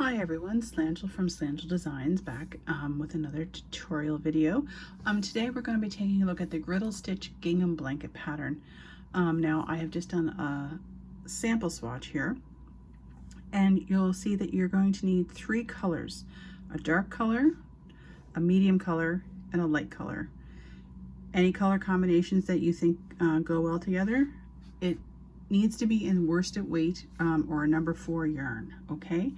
Hi everyone, Slangel from Slangel Designs back with another tutorial video. Today we're going to be taking a look at the Griddle Stitch Gingham blanket pattern. Now I have just done a sample swatch here, and you'll see that you're going to need three colors: a dark color, a medium color, and a light color. Any color combinations that you think go well together. It needs to be in worsted weight or a number 4 yarn. Okay,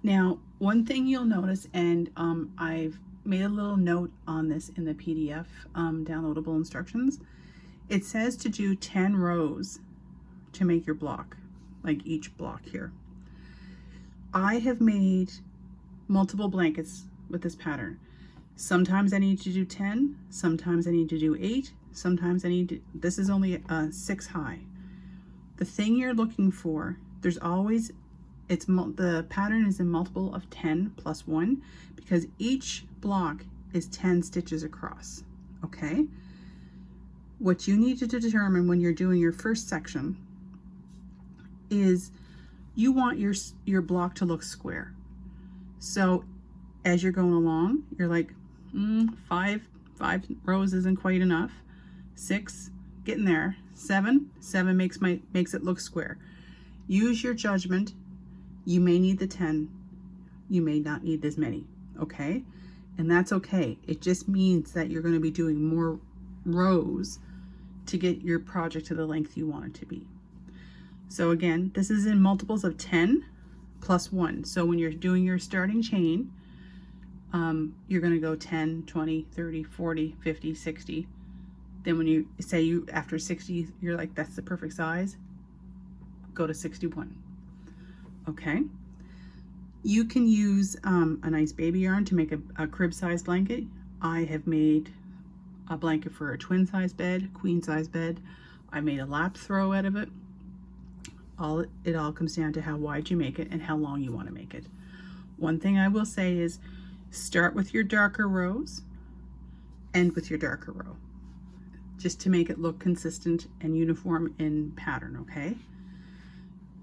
now one thing you'll notice, and I've made a little note on this in the PDF downloadable instructions, it says to do 10 rows to make your block, like each block here. I have made multiple blankets with this pattern. Sometimes I need to do 10, sometimes I need to do 8, sometimes I need to, this is only 6 high. The thing you're looking for, there's always, the pattern is in multiple of 10 plus 1 because each block is 10 stitches across. Okay, what you need to determine when you're doing your first section is you want your block to look square. So as you're going along, you're like, five rows isn't quite enough. 6, getting there. 7 makes it look square. Use your judgment. You may need the 10, you may not need as many. Okay, and that's okay. It just means that you're going to be doing more rows to get your project to the length you want it to be. So again, this is in multiples of 10 plus 1. So when you're doing your starting chain, you're going to go 10, 20, 30, 40, 50, 60. Then when you say after 60, you're like, that's the perfect size, go to 61. Okay. You can use a nice baby yarn to make a crib size blanket. I have made a blanket for a twin size bed, queen size bed. I made a lap throw out of it. It all comes down to how wide you make it and how long you want to make it. One thing I will say is start with your darker rows, end with your darker row, just to make it look consistent and uniform in pattern. Okay,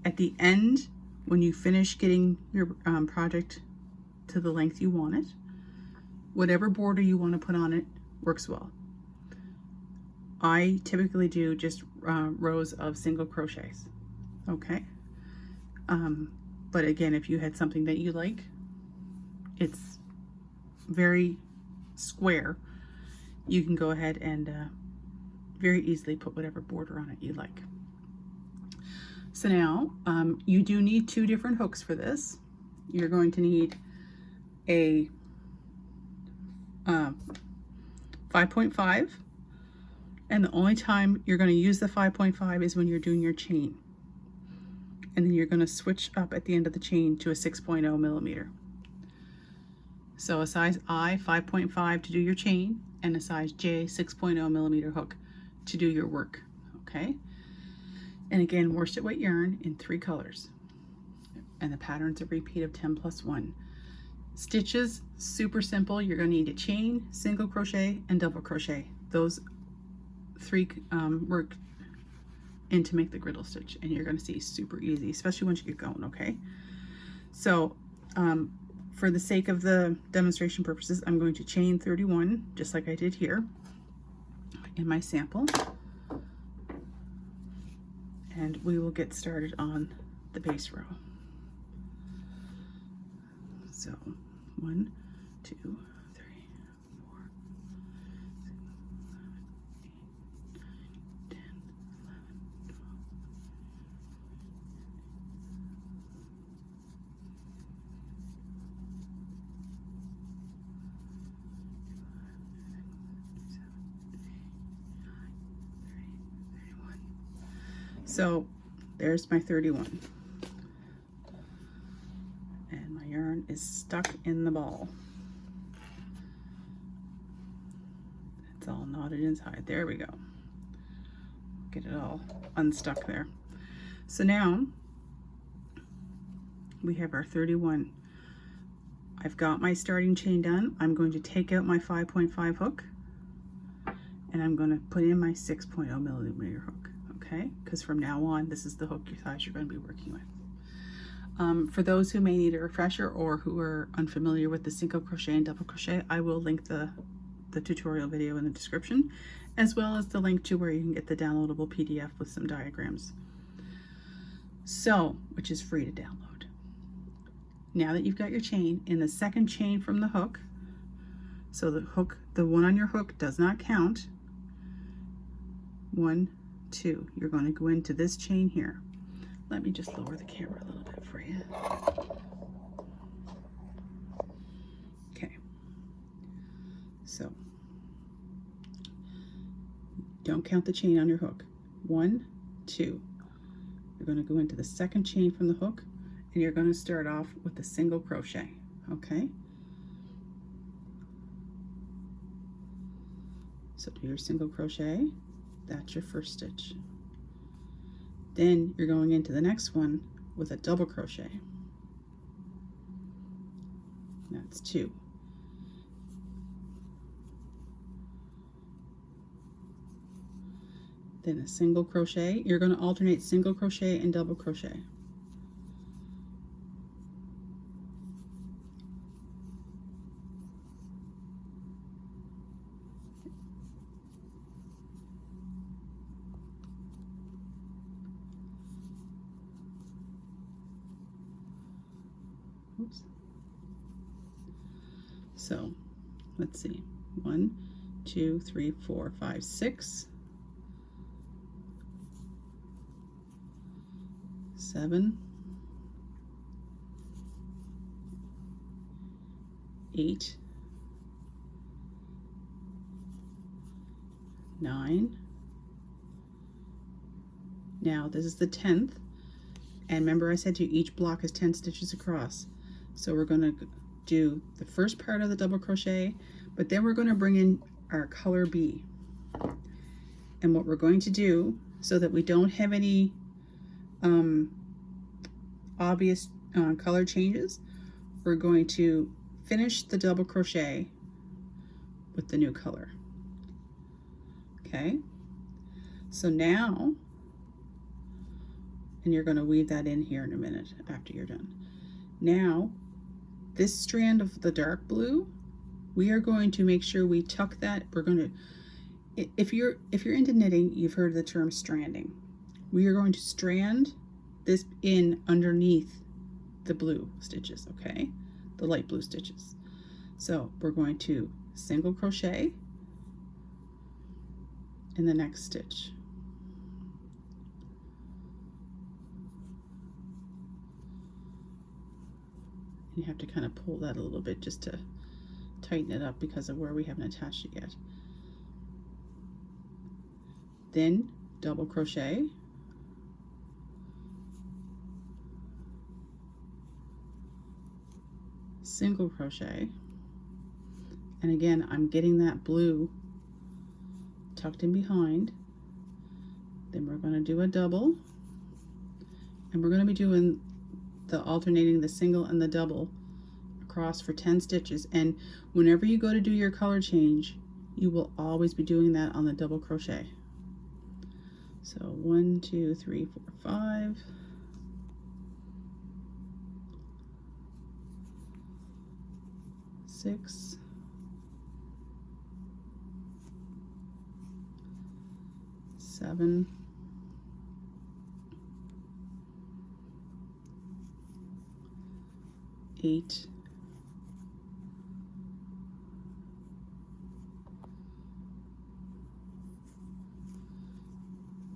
at the end, when you finish getting your project to the length you want it, whatever border you want to put on it works well. I typically do just rows of single crochets. Okay, but again, if you had something that you like, it's very square, you can go ahead and very easily put whatever border on it you like. So now you do need 2 different hooks for this. You're going to need a 5.5, and the only time you're going to use the 5.5 is when you're doing your chain, and then you're going to switch up at the end of the chain to a 6.0 millimeter. So a size I 5.5 to do your chain, and a size J 6.0 millimeter hook to do your work. Okay, and again, worsted weight yarn in 3 colors, and the pattern's a repeat of 10 plus 1. Stitches, super simple. You're going to need a chain, single crochet, and double crochet. Those 3 work in to make the griddle stitch, and you're going to see super easy, especially once you get going. Okay, so for the sake of the demonstration purposes, I'm going to chain 31 just like I did here in my sample, and we will get started on the base row. So 1, 2, 3, 4, 6, 7, 8, 9, 10, 11, 12. So there's my 31, and my yarn is stuck in the ball. It's all knotted inside. There we go. Get it all unstuck there. So now we have our 31. I've got my starting chain done. I'm going to take out my 5.5 hook, and I'm going to put in my 6.0 millimeter hook. Okay, because from now on, this is the hook size you're going to be working with. For those who may need a refresher or who are unfamiliar with the single crochet and double crochet, I will link the tutorial video in the description, as well as the link to where you can get the downloadable PDF with some diagrams. So, which is free to download. Now that you've got your chain, in the second chain from the hook, so the hook, the one on your hook does not count. 1, 2. You're going to go into this chain here. Let me just lower the camera a little bit for you. Okay. So, don't count the chain on your hook. 1, 2. You're going to go into the second chain from the hook, and you're going to start off with a single crochet. Okay? So do your single crochet. That's your first stitch. Then you're going into the next one with a double crochet. That's 2. Then a single crochet. You're going to alternate single crochet and double crochet. Oops. So let's see, 1, 2, 3, 4, 5, 6, 7, 8, 9. Now this is the 10th, and remember I said to you each block is 10 stitches across. So we're going to do the first part of the double crochet, but then we're going to bring in our color B. And what we're going to do, so that we don't have any obvious color changes, we're going to finish the double crochet with the new color. Okay, so now, and you're going to weave that in here in a minute after you're done. Now, this strand of the dark blue, we are going to make sure we tuck that. We're going to, if you're into knitting, you've heard the term stranding. We are going to strand this in underneath the blue stitches, okay? The light blue stitches. So we're going to single crochet in the next stitch. You have to kind of pull that a little bit just to tighten it up because of where we haven't attached it yet. Then double crochet, single crochet, and again I'm getting that blue tucked in behind. Then we're going to do a double, and we're going to be doing the alternating the single and the double across for 10 stitches. And whenever you go to do your color change, you will always be doing that on the double crochet. So 1, 2, 3, 4, 5, 6, 7, 8,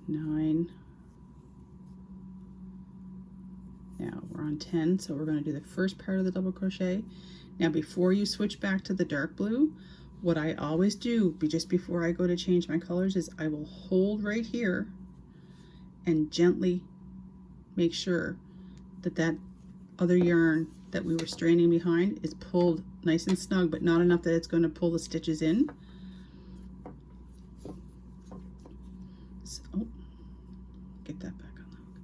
9. Now we're on 10, so we're going to do the first part of the double crochet. Now before you switch back to the dark blue, what I always do just before I go to change my colors is I will hold right here and gently make sure that that other yarn that we were straining behind is pulled nice and snug, but not enough that it's going to pull the stitches in. So, get that back on the hook.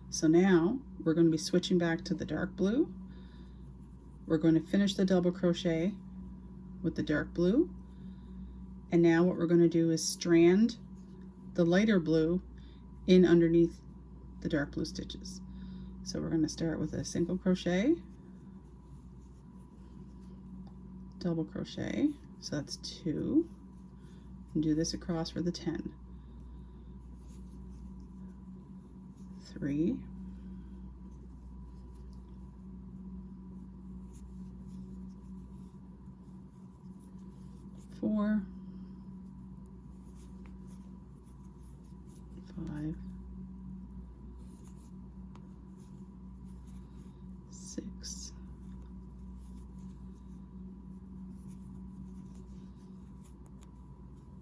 So now we're going to be switching back to the dark blue. We're going to finish the double crochet with the dark blue, and now what we're going to do is strand the lighter blue in underneath the dark blue stitches. So we're going to start with a single crochet, double crochet, so that's 2, and do this across for the 10. 3, 4, 5, 6,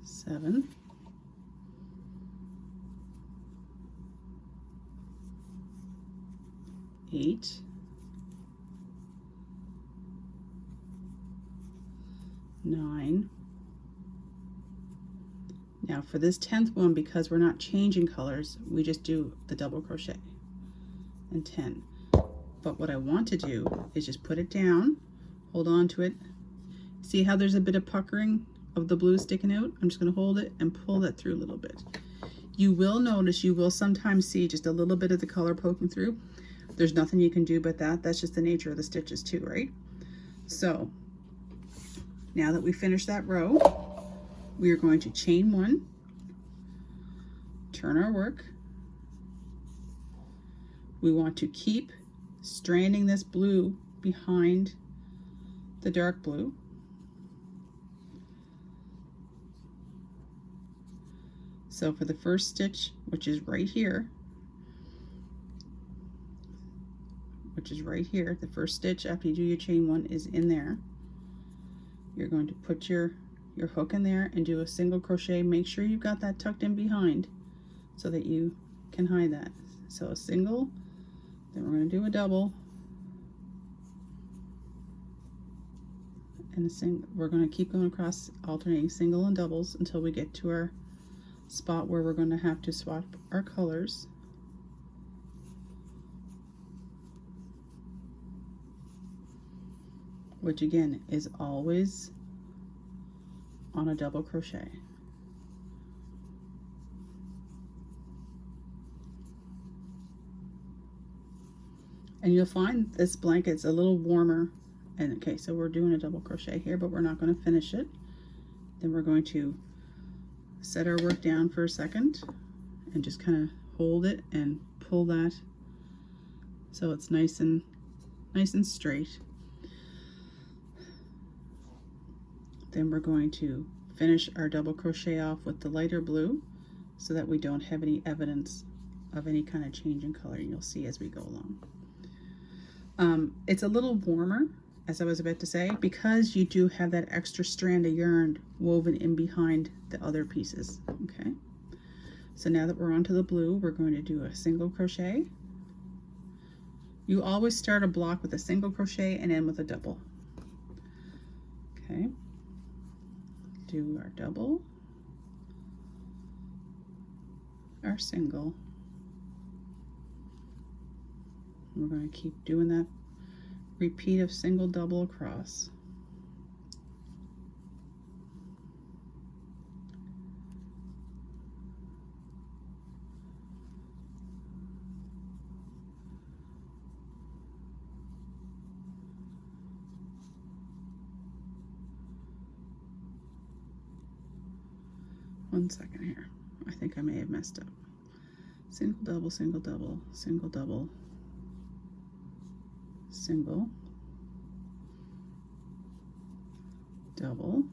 7, 8, 9. Now for this 10th one, because we're not changing colors, we just do the double crochet, and 10. But what I want to do is just put it down, hold on to it. See how there's a bit of puckering of the blue sticking out? I'm just going to hold it and pull that through a little bit. You will notice, you will sometimes see just a little bit of the color poking through. There's nothing you can do but that. That's just the nature of the stitches too, right? So now that we finished that row, we are going to chain 1, turn our work. We want to keep stranding this blue behind the dark blue. So for the first stitch, which is right here, the first stitch after you do your chain 1 is in there. You're going to put your hook in there and do a single crochet. Make sure you've got that tucked in behind so that you can hide that. So a single, then we're going to do a double, and a single. We're going to keep going across, alternating single and doubles until we get to our spot where we're going to have to swap our colors. Which again is always on a double crochet. And you'll find this blanket's a little warmer. And okay, so we're doing a double crochet here, but we're not going to finish it. Then we're going to set our work down for a second and just kind of hold it and pull that so it's nice and straight. Then we're going to finish our double crochet off with the lighter blue so that we don't have any evidence of any kind of change in color. You'll see as we go along. It's a little warmer, as I was about to say, because you do have that extra strand of yarn woven in behind the other pieces. Okay, so now that we're onto the blue, we're going to do a single crochet. You always start a block with a single crochet and end with a double. Okay, do our double, our single. We're going to keep doing that repeat of single, double across. One second here. I think I may have messed up. Single, double, single, double, single, double, single, double.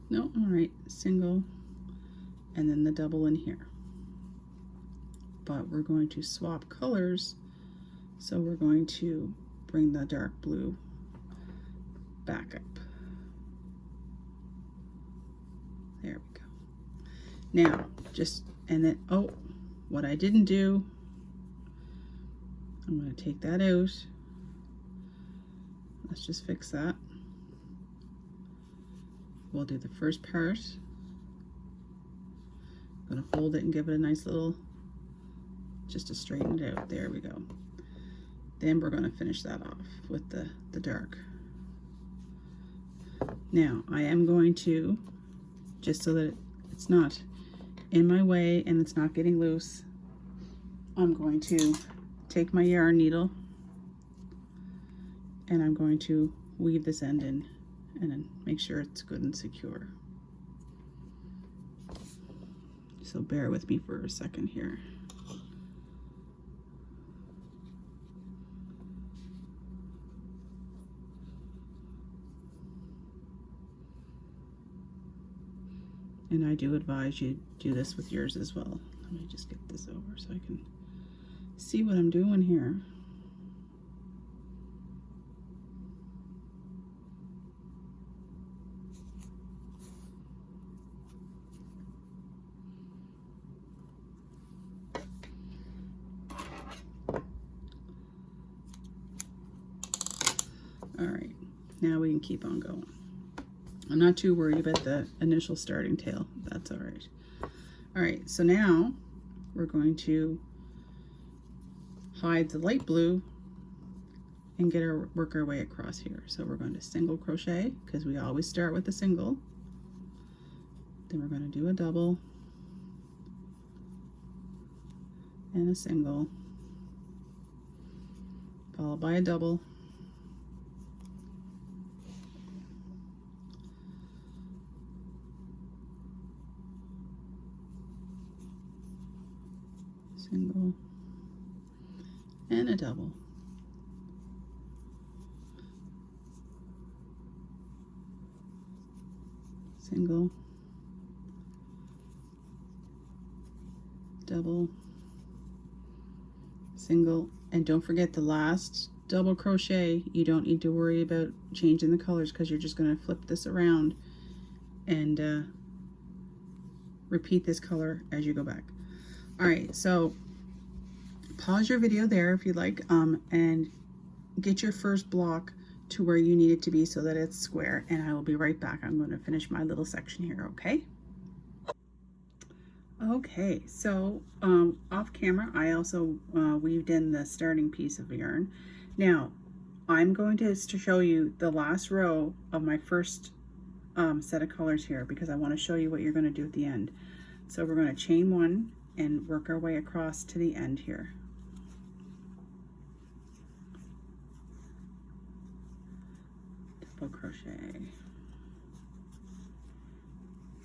No, all right, single, and then the double in here. But we're going to swap colors, so we're going to bring the dark blue back up. There we go. Now, and then, oh, what I didn't do, I'm going to take that out. Let's just fix that. We'll do the first part. I'm going to hold it and give it a nice little, just to straighten it out. There we go. Then we're going to finish that off with the dark. Now, I am going to, just so that it's not in my way and it's not getting loose, I'm going to take my yarn needle and I'm going to weave this end in and then make sure it's good and secure. So bear with me for a second here. And I do advise you do this with yours as well. Let me just get this over so I can see what I'm doing here. All right, now we can keep on going. I'm not too worried about the initial starting tail. That's all right. All right, so now we're going to hide the light blue and work our way across here. So we're going to single crochet because we always start with a single. Then we're going to do a double and a single, followed by a double, single, and a double. Single, double, single, and don't forget the last double crochet. You don't need to worry about changing the colors because you're just going to flip this around and repeat this color as you go back. All right, so pause your video there if you like, and get your first block to where you need it to be so that it's square, and I will be right back. I'm going to finish my little section here, okay? Okay, so off camera, I also weaved in the starting piece of yarn. Now, I'm going to show you the last row of my first set of colors here because I want to show you what you're going to do at the end. So we're going to chain one and work our way across to the end here. Double crochet,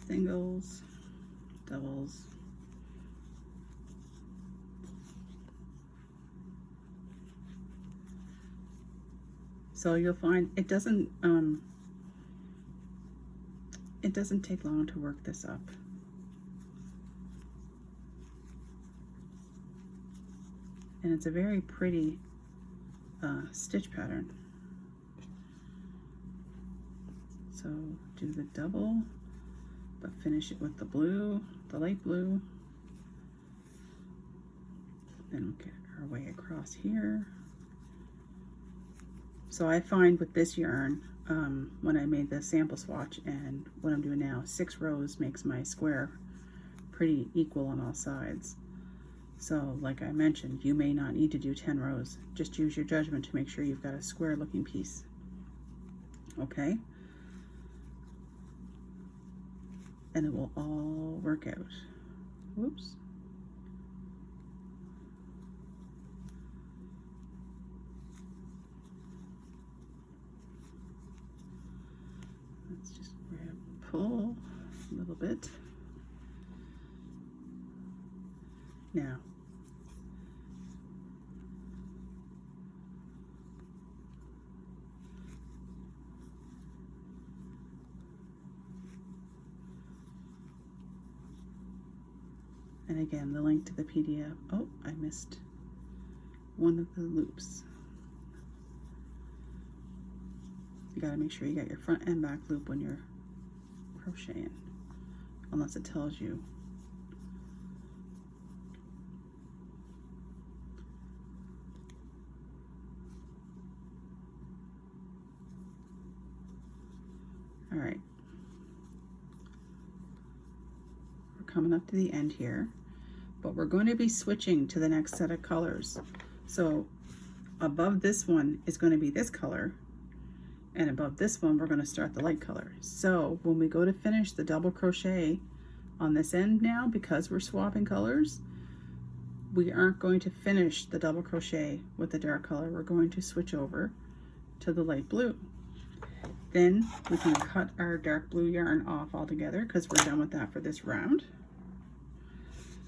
singles, doubles, so you'll find it doesn't take long to work this up. And it's a very pretty stitch pattern. So do the double, but finish it with the blue, the light blue. Then we'll get our way across here. So I find with this yarn, when I made the sample swatch and what I'm doing now, 6 rows makes my square pretty equal on all sides. So like I mentioned, you may not need to do 10 rows. Just use your judgment to make sure you've got a square looking piece. Okay? And it will all work out. Whoops. Let's just pull a little bit. Now, and again, the link to the PDF. Oh, I missed one of the loops. You gotta make sure you got your front and back loop when you're crocheting, unless it tells you. All right, we're coming up to the end here, but we're going to be switching to the next set of colors. So above this one is going to be this color, and above this one we're going to start the light color. So when we go to finish the double crochet On this end now, because we're swapping colors, we aren't going to finish the double crochet with the dark color. We're going to switch over to the light blue. Then we can cut our dark blue yarn off altogether because we're done with that for this round,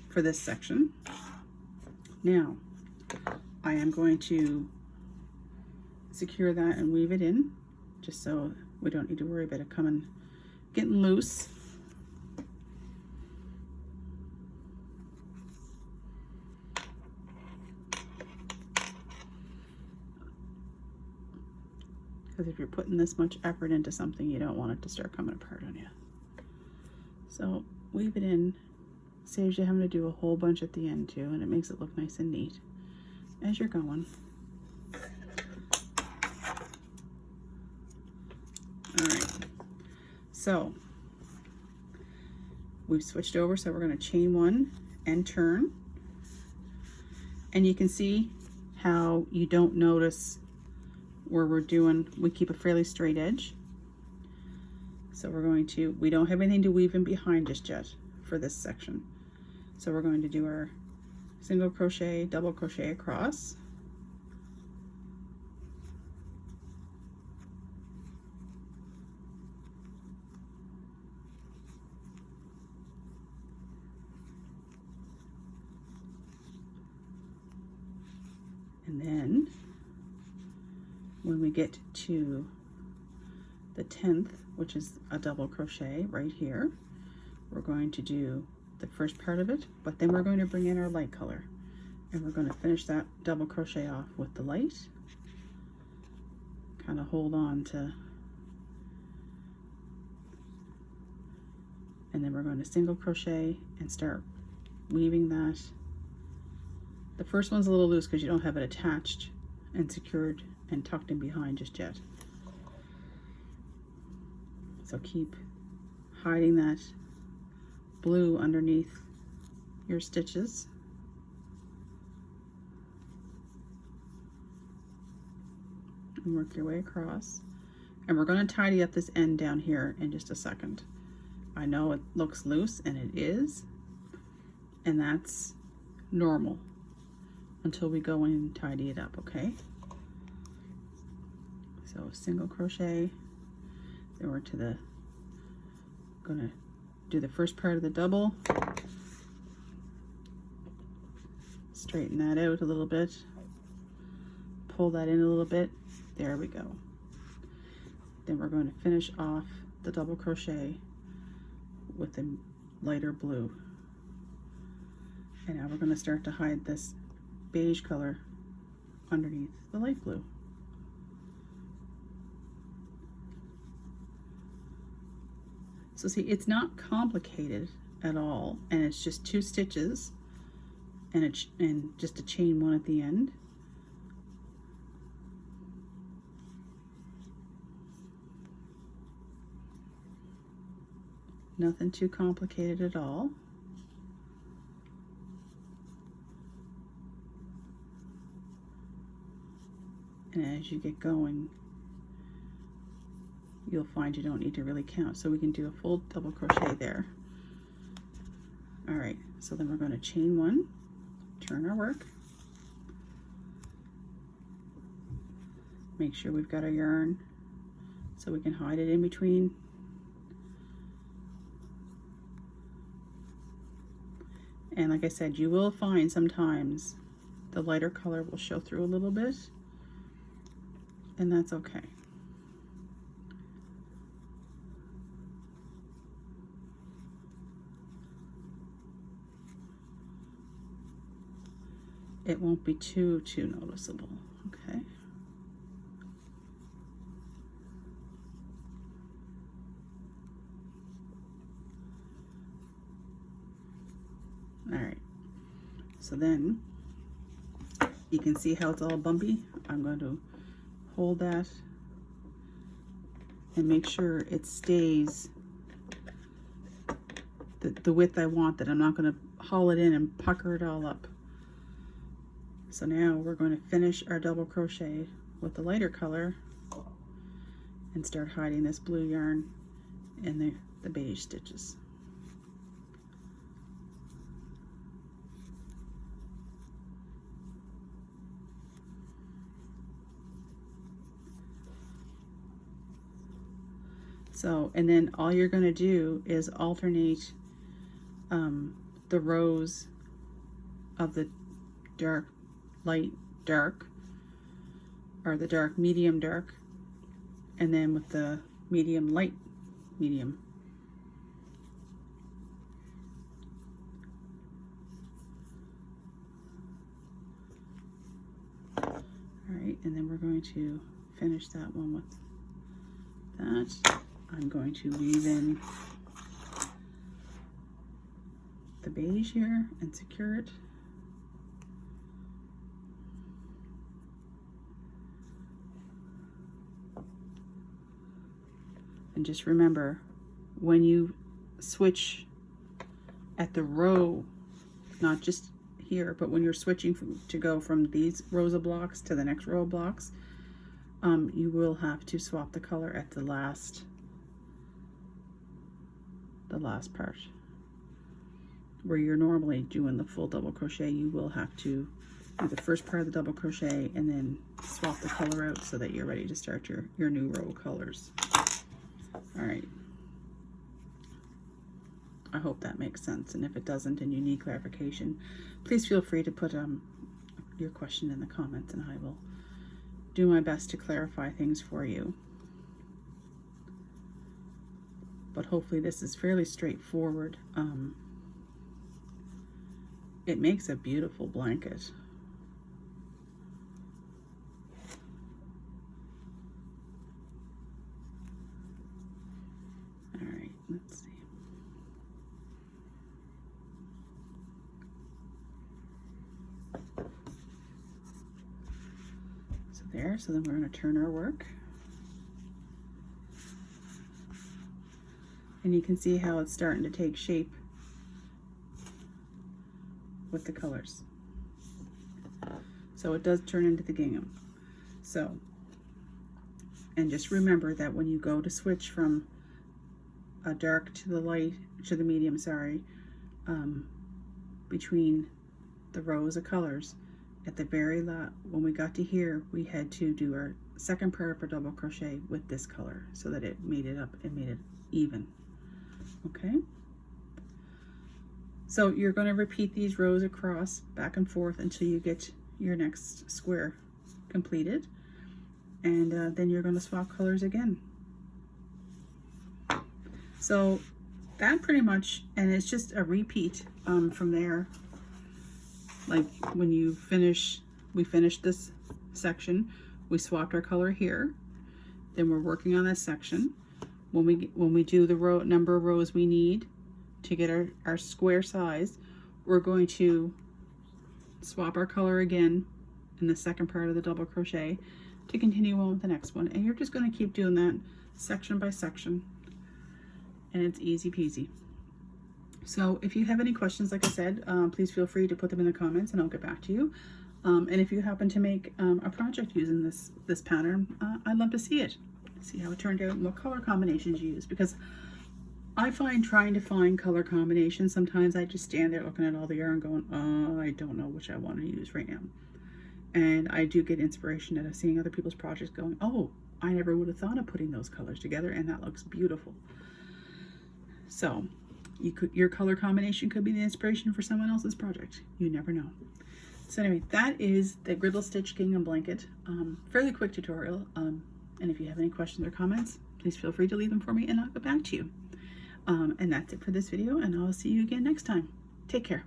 for this section. Now, I am going to secure that and weave it in, just so we don't need to worry about it getting loose. Because if you're putting this much effort into something, you don't want it to start coming apart on you. So weave it in, saves you having to do a whole bunch at the end too, and it makes it look nice and neat as you're going. All right, so we've switched over, so we're going to chain one and turn, and you can see how you don't notice where we keep a fairly straight edge. So we don't have anything to weave in behind just yet for this section. So we're going to do our single crochet, double crochet across. And then when we get to the 10th, which is a double crochet right here, we're going to do the first part of it, but then we're going to bring in our light color, and we're going to finish that double crochet off with the light. Kind of hold on to, and then we're going to single crochet and start weaving that. The first one's a little loose because you don't have it attached and secured and tucked in behind just yet. So keep hiding that blue underneath your stitches. And work your way across. And we're going to tidy up this end down here in just a second. I know it looks loose, and it is, and that's normal until we go in and tidy it up, okay? So single crochet, then we're gonna do the first part of the double, straighten that out a little bit, pull that in a little bit, there we go. Then we're going to finish off the double crochet with the lighter blue. And now we're going to start to hide this beige color underneath the light blue. So see, it's not complicated at all, and it's just 2 stitches and just a chain one at the end. Nothing too complicated at all. And as you get going, you'll find you don't need to really count. So we can do a full double crochet there. All right, so then we're going to chain one, turn our work. Make sure we've got our yarn so we can hide it in between. And like I said, you will find sometimes the lighter color will show through a little bit, and that's okay. It won't be too noticeable, okay? All right, so then you can see how it's all bumpy. I'm going to hold that and make sure it stays the width I want, that I'm not going to haul it in and pucker it all up. So now we're going to finish our double crochet with the lighter color and start hiding this blue yarn in the beige stitches. So, and then all you're going to do is alternate the rows of the dark, light, dark, or the dark, medium, dark, and then with the medium, light, medium. All right, and then we're going to finish that one with that. I'm going to weave in the beige here and secure it. And just remember, when you switch at the row, not just here, but when you're switching to go from these rows of blocks to the next row of blocks, you will have to swap the color at the last part. Where you're normally doing the full double crochet, you will have to do the first part of the double crochet and then swap the color out so that you're ready to start your new row of colors. All right. I hope that makes sense, and if it doesn't and you need clarification, please feel free to put your question in the comments, and I will do my best to clarify things for you. But hopefully this is fairly straightforward. It makes a beautiful blanket. All right, let's see. So there, so then we're going to turn our work. And you can see how it's starting to take shape with the colors. So it does turn into the gingham. So, and just remember that when you go to switch from a dark to the light, to the medium, sorry, between the rows of colors, at the very last, when we got to here, we had to do our second part of our double crochet with this color so that it made it up and made it even. Okay, so you're going to repeat these rows across back and forth until you get your next square completed, and then you're going to swap colors again. So that pretty much, and it's just a repeat from there. Like when you finish, we finished this section, we swapped our color here, then we're working on this section. When we do the number of rows we need to get our square size, we're going to swap our color again in the second part of the double crochet to continue on with the next one. And you're just going to keep doing that section by section, and it's easy peasy. So if you have any questions, like I said, please feel free to put them in the comments and I'll get back to you. And if you happen to make a project using this pattern, I'd love to see it. See how it turned out and what color combinations you use, because I find trying to find color combinations, sometimes I just stand there looking at all the yarn going, I don't know which I want to use right now. And I do get inspiration out of seeing other people's projects going, oh, I never would have thought of putting those colors together and that looks beautiful. So your color combination could be the inspiration for someone else's project. You never know. So anyway, that is the Griddle Stitch Gingham blanket. Fairly quick tutorial. And if you have any questions or comments, please feel free to leave them for me and I'll get back to you. And that's it for this video, and I'll see you again next time. Take care.